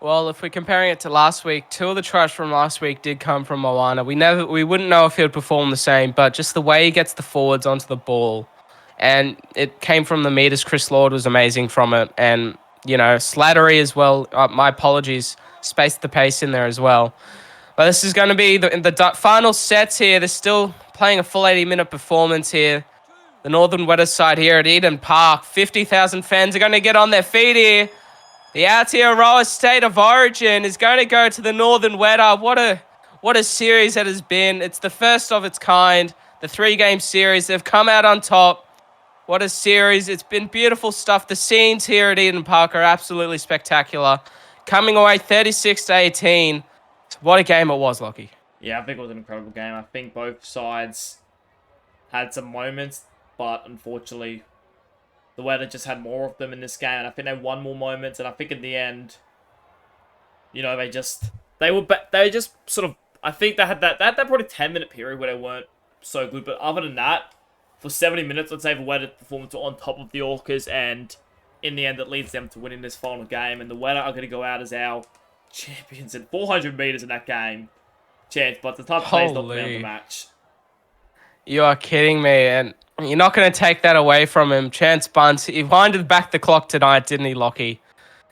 Well, if we're comparing it to last week, 2 of the tries from last week did come from Moana. We wouldn't know if he would perform the same, but just the way he gets the forwards onto the ball, and it came from the meters. Chris Lord was amazing from it, and you know, Slattery as well. My apologies, spaced the pace in there as well. But this is going to be the final sets here. They're still playing a full 80-minute performance here. The Northern Weta side here at Eden Park. 50,000 fans are going to get on their feet here. The Aotearoa State of Origin is going to go to the Northern Weta. What a series that has been. It's the first of its kind. The 3-game series. They've come out on top. What a series. It's been beautiful stuff. The scenes here at Eden Park are absolutely spectacular. Coming away 36-18. What a game it was, Lockie. Yeah, I think it was an incredible game. I think both sides had some moments, but unfortunately, the Weta just had more of them in this game. And I think they won more moments, and I think in the end, you know, they just sort of, I think they had that probably 10-minute period where they weren't so good. But other than that, for 70 minutes, let's say the Weta performance on top of the Orcas, and in the end, it leads them to winning this final game. And the Weta are going to go out as our champions at 400 meters in that game. Chance, but the type of play's not down the match. You are kidding me, and you're not going to take that away from him. Chance Bunce, he winded back the clock tonight, didn't he, Lockie?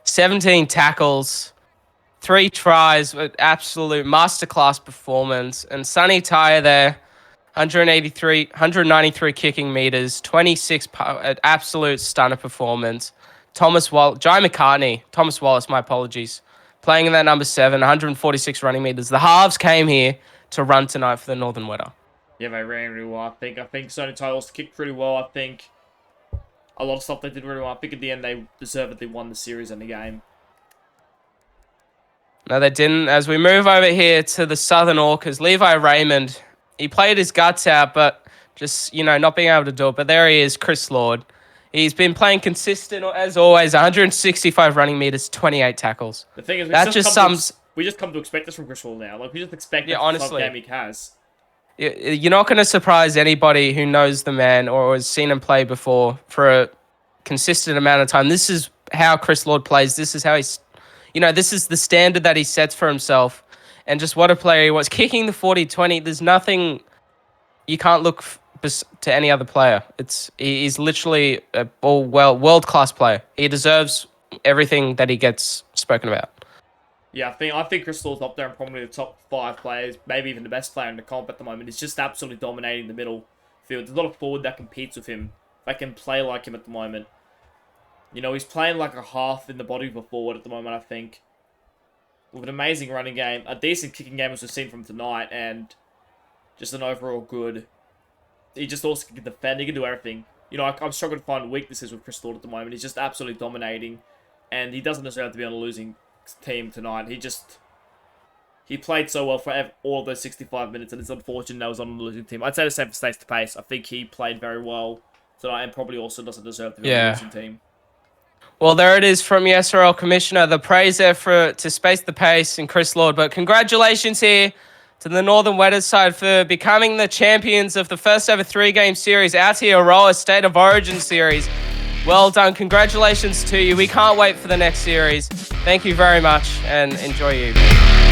17 tackles, 3 tries, with absolute masterclass performance. And Sonny Tyre there, 193 kicking meters, 26 absolute stunner performance. Jai McCartney, Thomas Wallace, my apologies, playing in that number 7, 146 running meters. The halves came here to run tonight for the Northern Weta. Yeah, they ran really well. I think Sonny Tyre also kicked pretty well. I think a lot of stuff they did really well. I think at the end they deservedly won the series and the game. No, they didn't. As we move over here to the Southern Orcas, Levi Raymond, he played his guts out, but just, you know, not being able to do it. But there he is, Chris Lord. He's been playing consistent, as always, 165 running meters, 28 tackles. The thing is, we just come to expect this from Chris Lord now. Like, we just expect that honestly, the game he has. You're not going to surprise anybody who knows the man or has seen him play before for a consistent amount of time. This is how Chris Lord plays. This is how he's, you know, this is the standard that he sets for himself. And just what a player he was. Kicking the 40-20, there's nothing, you can't look to any other player. He's literally a world-class player. He deserves everything that he gets spoken about. Yeah, I think Chris Lord's up there and probably the top 5 players, maybe even the best player in the comp at the moment. He's just absolutely dominating the middle field. There's not a forward that competes with him, that can play like him at the moment. You know, he's playing like a half in the body of a forward at the moment, I think. With an amazing running game, a decent kicking game as we've seen from tonight, and just an overall good. He just also can defend, he can do everything. You know, I'm struggling to find weaknesses with Chris Lord at the moment. He's just absolutely dominating, and he doesn't necessarily have to be on a losing team tonight. He played so well for all of those 65 minutes, and it's unfortunate that he was on the losing team. I'd say the same for Stays to Pace. I think he played very well tonight, and probably also doesn't deserve to be on the losing team. Well, there it is from the SRL Commissioner. The praise there to Space the Pace and Chris Lord. But congratulations here to the Northern Weta side for becoming the champions of the first ever 3-game series, Aotearoa State of Origin series. Well done. Congratulations to you. We can't wait for the next series. Thank you very much and enjoy you.